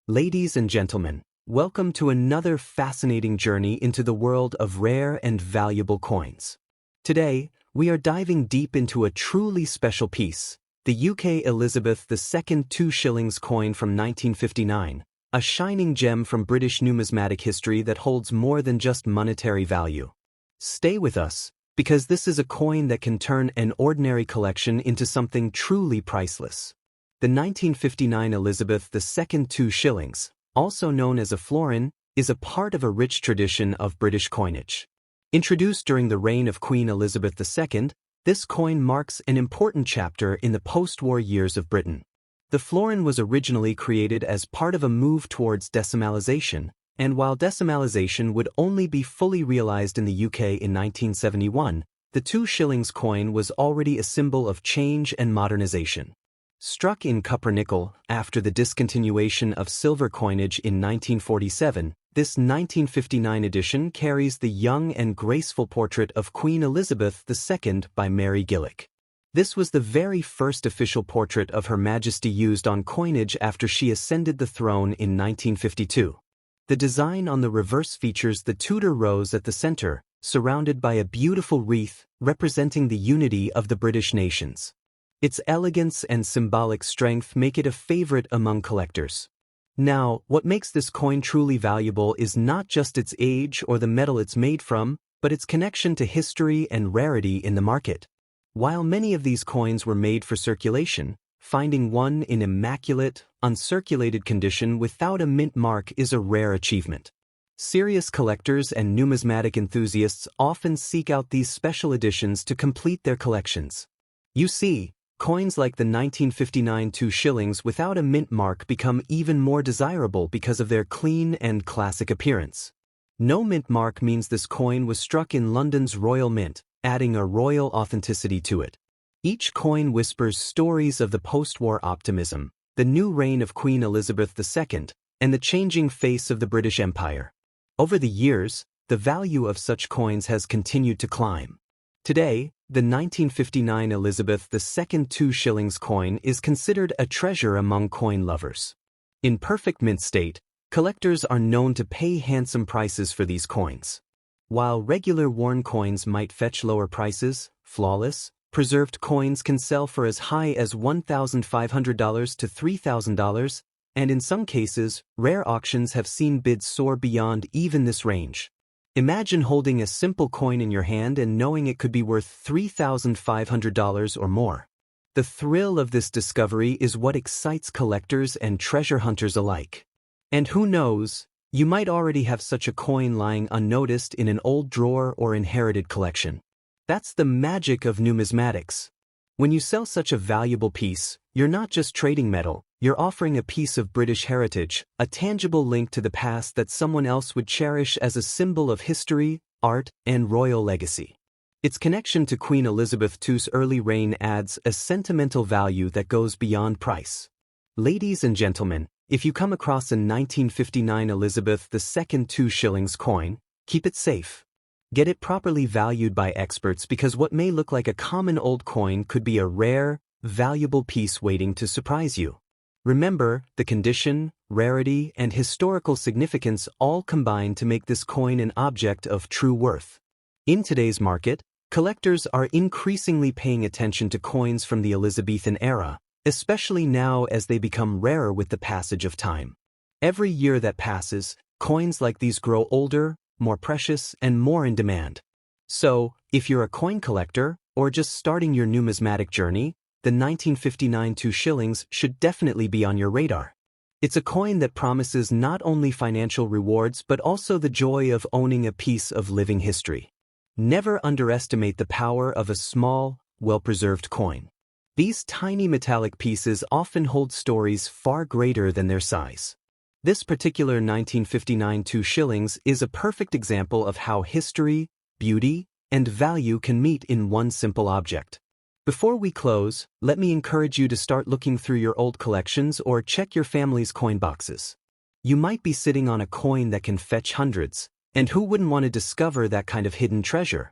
Ladies and gentlemen, welcome to another fascinating journey into the world of rare and valuable coins. Today, we are diving deep into a truly special piece, the UK Elizabeth II 2 shillings coin from 1959, a shining gem from British numismatic history that holds more than just monetary value. Stay with us, because this is a coin that can turn an ordinary collection into something truly priceless. The 1959 Elizabeth II 2 shillings, also known as a florin, is a part of a rich tradition of British coinage. Introduced during the reign of Queen Elizabeth II, this coin marks an important chapter in the post-war years of Britain. The florin was originally created as part of a move towards decimalization, and while decimalization would only be fully realized in the UK in 1971, the 2 shillings coin was already a symbol of change and modernization. Struck in copper-nickel after the discontinuation of silver coinage in 1947, this 1959 edition carries the young and graceful portrait of Queen Elizabeth II by Mary Gillick. This was the very first official portrait of Her Majesty used on coinage after she ascended the throne in 1952. The design on the reverse features the Tudor rose at the center, surrounded by a beautiful wreath representing the unity of the British nations. Its elegance and symbolic strength make it a favorite among collectors. Now, what makes this coin truly valuable is not just its age or the metal it's made from, but its connection to history and rarity in the market. While many of these coins were made for circulation, finding one in immaculate, uncirculated condition without a mint mark is a rare achievement. Serious collectors and numismatic enthusiasts often seek out these special editions to complete their collections. You see, coins like the 1959 2 shillings without a mint mark become even more desirable because of their clean and classic appearance. No mint mark means this coin was struck in London's Royal Mint, adding a royal authenticity to it. Each coin whispers stories of the post-war optimism, the new reign of Queen Elizabeth II, and the changing face of the British Empire. Over the years, the value of such coins has continued to climb. Today, the 1959 Elizabeth II 2 shillings coin is considered a treasure among coin lovers. In perfect mint state, collectors are known to pay handsome prices for these coins. While regular worn coins might fetch lower prices, flawless, preserved coins can sell for as high as $1,500 to $3,000, and in some cases, rare auctions have seen bids soar beyond even this range. Imagine holding a simple coin in your hand and knowing it could be worth $3,500 or more. The thrill of this discovery is what excites collectors and treasure hunters alike. And who knows, you might already have such a coin lying unnoticed in an old drawer or inherited collection. That's the magic of numismatics. When you sell such a valuable piece, you're not just trading metal, you're offering a piece of British heritage, a tangible link to the past that someone else would cherish as a symbol of history, art, and royal legacy. Its connection to Queen Elizabeth II's early reign adds a sentimental value that goes beyond price. Ladies and gentlemen, if you come across a 1959 Elizabeth II 2 shillings coin, keep it safe. Get it properly valued by experts because what may look like a common old coin could be a rare, valuable piece waiting to surprise you. Remember, the condition, rarity, and historical significance all combine to make this coin an object of true worth. In today's market, collectors are increasingly paying attention to coins from the Elizabethan era, especially now as they become rarer with the passage of time. Every year that passes, coins like these grow older, more precious, and more in demand. So, if you're a coin collector, or just starting your numismatic journey, the 1959 2 shillings should definitely be on your radar. It's a coin that promises not only financial rewards but also the joy of owning a piece of living history. Never underestimate the power of a small, well-preserved coin. These tiny metallic pieces often hold stories far greater than their size. This particular 1959 2 shillings is a perfect example of how history, beauty, and value can meet in one simple object. Before we close, let me encourage you to start looking through your old collections or check your family's coin boxes. You might be sitting on a coin that can fetch hundreds, and who wouldn't want to discover that kind of hidden treasure?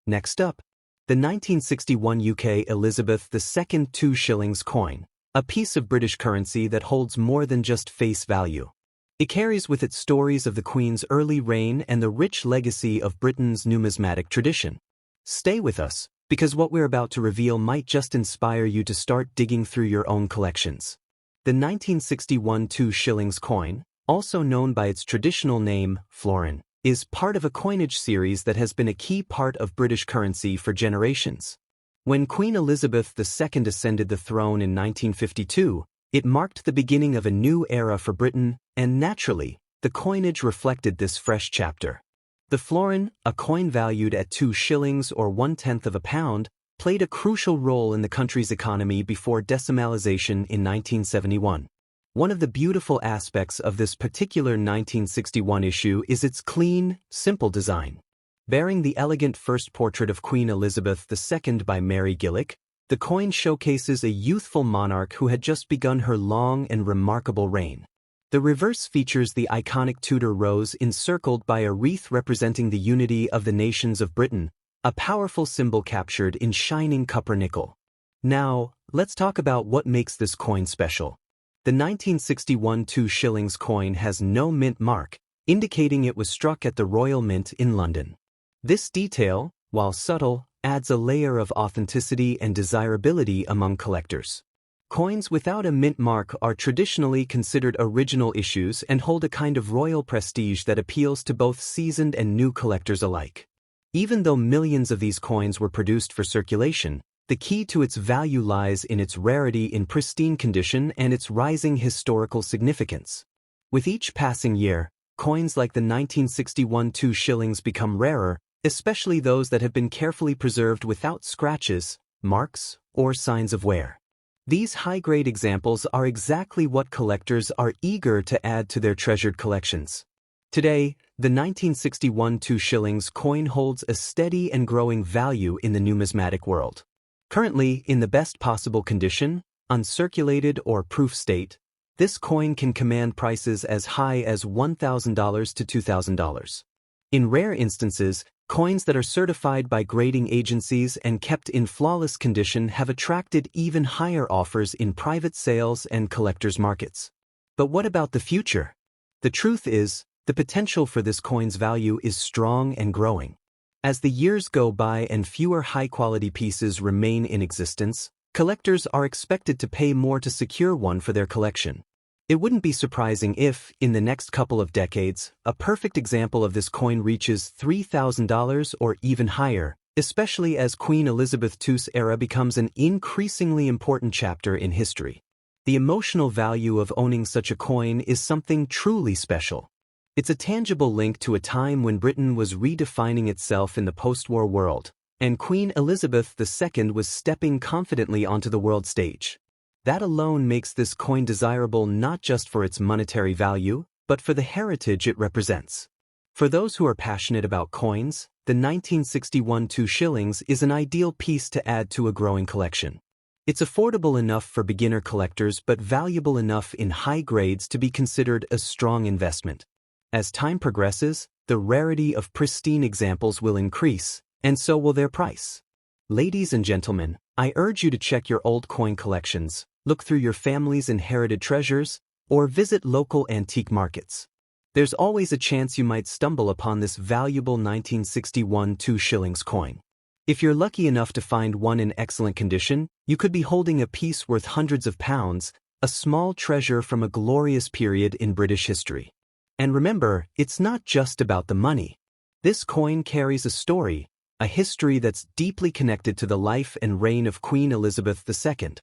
Next up, the 1961 UK Elizabeth II 2 shillings coin, a piece of British currency that holds more than just face value. It carries with it stories of the Queen's early reign and the rich legacy of Britain's numismatic tradition. Stay with us, because what we're about to reveal might just inspire you to start digging through your own collections. The 1961 2 shillings coin, also known by its traditional name, florin, is part of a coinage series that has been a key part of British currency for generations. When Queen Elizabeth II ascended the throne in 1952, it marked the beginning of a new era for Britain, and naturally, the coinage reflected this fresh chapter. The florin, a coin valued at 2 shillings or 1/10 of a pound, played a crucial role in the country's economy before decimalization in 1971. One of the beautiful aspects of this particular 1961 issue is its clean, simple design. Bearing the elegant first portrait of Queen Elizabeth II by Mary Gillick, the coin showcases a youthful monarch who had just begun her long and remarkable reign. The reverse features the iconic Tudor rose encircled by a wreath representing the unity of the nations of Britain, a powerful symbol captured in shining copper nickel. Now, let's talk about what makes this coin special. The 1961 2 shillings coin has no mint mark, indicating it was struck at the Royal Mint in London. This detail, while subtle, adds a layer of authenticity and desirability among collectors. Coins without a mint mark are traditionally considered original issues and hold a kind of royal prestige that appeals to both seasoned and new collectors alike. Even though millions of these coins were produced for circulation, the key to its value lies in its rarity in pristine condition and its rising historical significance. With each passing year, coins like the 1961 2 shillings become rarer, especially those that have been carefully preserved without scratches, marks, or signs of wear. These high-grade examples are exactly what collectors are eager to add to their treasured collections. Today, the 1961 2 shillings coin holds a steady and growing value in the numismatic world. Currently, in the best possible condition, uncirculated or proof state, this coin can command prices as high as $1,000 to $2,000. In rare instances, coins that are certified by grading agencies and kept in flawless condition have attracted even higher offers in private sales and collectors' markets. But what about the future? The truth is, the potential for this coin's value is strong and growing. As the years go by and fewer high-quality pieces remain in existence, collectors are expected to pay more to secure one for their collection. It wouldn't be surprising if, in the next couple of decades, a perfect example of this coin reaches $3,000 or even higher, especially as Queen Elizabeth II's era becomes an increasingly important chapter in history. The emotional value of owning such a coin is something truly special. It's a tangible link to a time when Britain was redefining itself in the post-war world, and Queen Elizabeth II was stepping confidently onto the world stage. That alone makes this coin desirable not just for its monetary value, but for the heritage it represents. For those who are passionate about coins, the 1961 2 shillings is an ideal piece to add to a growing collection. It's affordable enough for beginner collectors but valuable enough in high grades to be considered a strong investment. As time progresses, the rarity of pristine examples will increase, and so will their price. Ladies and gentlemen, I urge you to check your old coin collections, look through your family's inherited treasures, or visit local antique markets. There's always a chance you might stumble upon this valuable 1961 2 shillings coin. If you're lucky enough to find one in excellent condition, you could be holding a piece worth hundreds of pounds, a small treasure from a glorious period in British history. And remember, it's not just about the money. This coin carries a story, a history that's deeply connected to the life and reign of Queen Elizabeth II.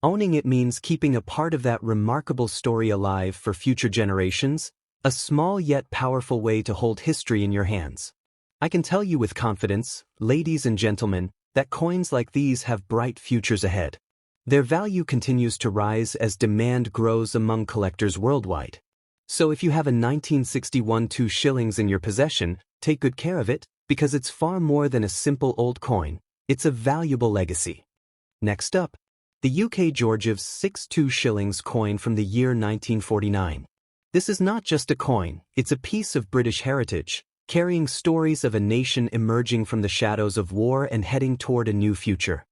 Owning it means keeping a part of that remarkable story alive for future generations, a small yet powerful way to hold history in your hands. I can tell you with confidence, ladies and gentlemen, that coins like these have bright futures ahead. Their value continues to rise as demand grows among collectors worldwide. So if you have a 1961 2 shillings in your possession, take good care of it, because it's far more than a simple old coin, it's a valuable legacy. Next up, the UK Georgiev's 6 2 shillings coin from the year 1949. This is not just a coin, it's a piece of British heritage, carrying stories of a nation emerging from the shadows of war and heading toward a new future.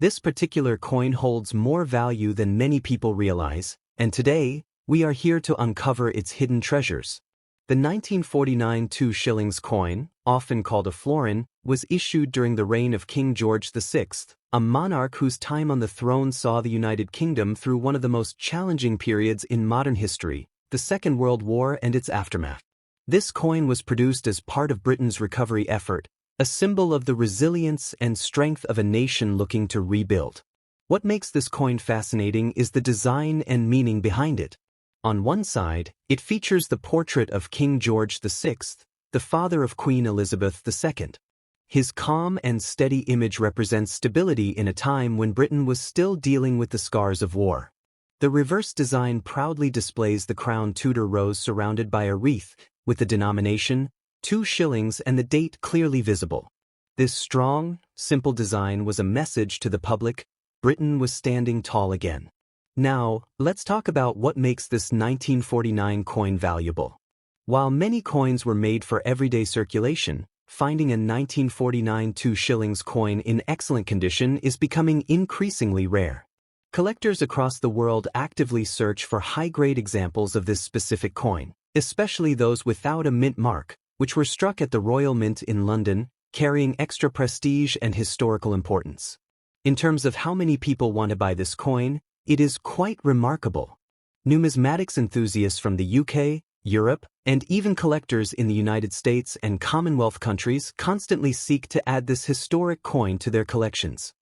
This particular coin holds more value than many people realize, and today, we are here to uncover its hidden treasures. The 1949 2 shillings coin, often called a florin, was issued during the reign of King George VI, a monarch whose time on the throne saw the United Kingdom through one of the most challenging periods in modern history, the Second World War and its aftermath. This coin was produced as part of Britain's recovery effort, a symbol of the resilience and strength of a nation looking to rebuild. What makes this coin fascinating is the design and meaning behind it. On one side, it features the portrait of King George VI, the father of Queen Elizabeth II. His calm and steady image represents stability in a time when Britain was still dealing with the scars of war. The reverse design proudly displays the crown Tudor rose surrounded by a wreath, with the denomination, 2 shillings and the date clearly visible. This strong, simple design was a message to the public: Britain was standing tall again. Now, let's talk about what makes this 1949 coin valuable. While many coins were made for everyday circulation, finding a 1949 2 shillings coin in excellent condition is becoming increasingly rare. Collectors across the world actively search for high-grade examples of this specific coin, especially those without a mint mark, which were struck at the Royal Mint in London, carrying extra prestige and historical importance. In terms of how many people want to buy this coin, it is quite remarkable. Numismatics enthusiasts from the UK, Europe, and even collectors in the United States and Commonwealth countries constantly seek to add this historic coin to their collections.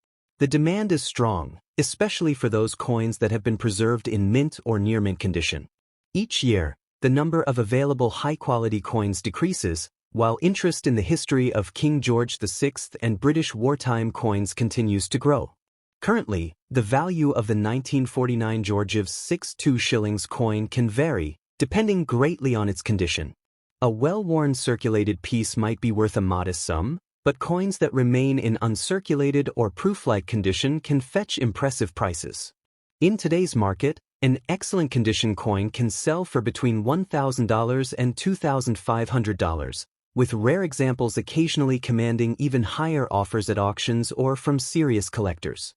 The demand is strong, especially for those coins that have been preserved in mint or near-mint condition. Each year, the number of available high-quality coins decreases, while interest in the history of King George VI and British wartime coins continues to grow. Currently, the value of the 1949 George VI 2 shillings coin can vary, depending greatly on its condition. A well-worn circulated piece might be worth a modest sum, but coins that remain in uncirculated or proof-like condition can fetch impressive prices. In today's market, an excellent condition coin can sell for between $1,000 and $2,500, with rare examples occasionally commanding even higher offers at auctions or from serious collectors.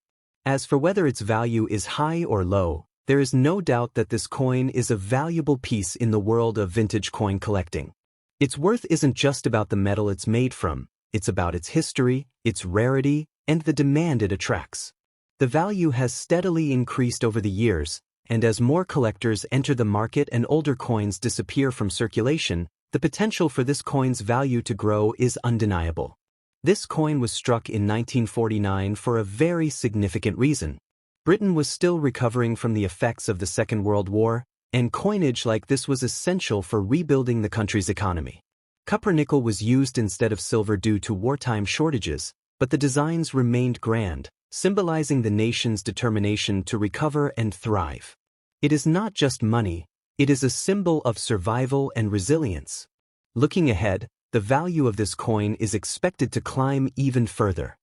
As for whether its value is high or low, there is no doubt that this coin is a valuable piece in the world of vintage coin collecting. Its worth isn't just about the metal it's made from, it's about its history, its rarity, and the demand it attracts. The value has steadily increased over the years, and as more collectors enter the market and older coins disappear from circulation, the potential for this coin's value to grow is undeniable. This coin was struck in 1949 for a very significant reason. Britain was still recovering from the effects of the Second World War, and coinage like this was essential for rebuilding the country's economy. Copper-nickel was used instead of silver due to wartime shortages, but the designs remained grand, symbolizing the nation's determination to recover and thrive. It is not just money, it is a symbol of survival and resilience. Looking ahead, the value of this coin is expected to climb even further.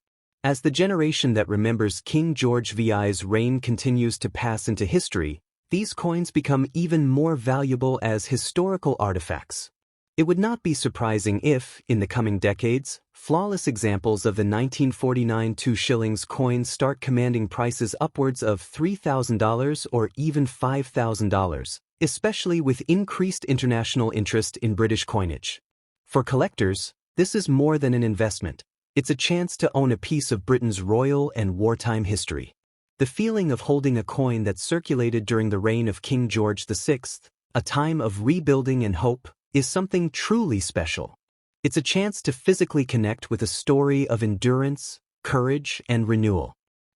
As the generation that remembers King George VI's reign continues to pass into history, these coins become even more valuable as historical artifacts. It would not be surprising if, in the coming decades, flawless examples of the 1949 2 shillings coins start commanding prices upwards of $3,000 or even $5,000, especially with increased international interest in British coinage. For collectors, this is more than an investment. It's a chance to own a piece of Britain's royal and wartime history. The feeling of holding a coin that circulated during the reign of King George VI, a time of rebuilding and hope, is something truly special. It's a chance to physically connect with a story of endurance, courage, and renewal.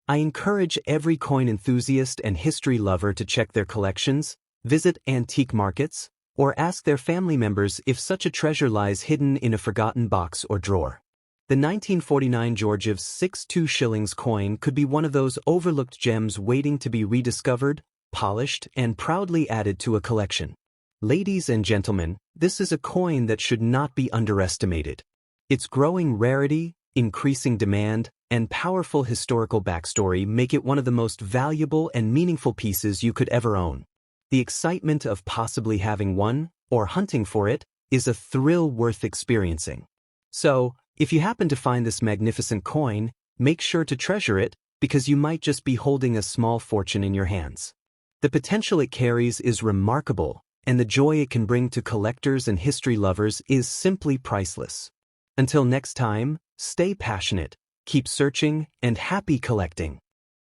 I encourage every coin enthusiast and history lover to check their collections, visit antique markets, or ask their family members if such a treasure lies hidden in a forgotten box or drawer. The 1949 George VI 2 shillings coin could be one of those overlooked gems waiting to be rediscovered, polished, and proudly added to a collection. Ladies and gentlemen, this is a coin that should not be underestimated. Its growing rarity, increasing demand, and powerful historical backstory make it one of the most valuable and meaningful pieces you could ever own. The excitement of possibly having one, or hunting for it, is a thrill worth experiencing. So, if you happen to find this magnificent coin, make sure to treasure it, because you might just be holding a small fortune in your hands. The potential it carries is remarkable, and the joy it can bring to collectors and history lovers is simply priceless. Until next time, stay passionate, keep searching, and happy collecting.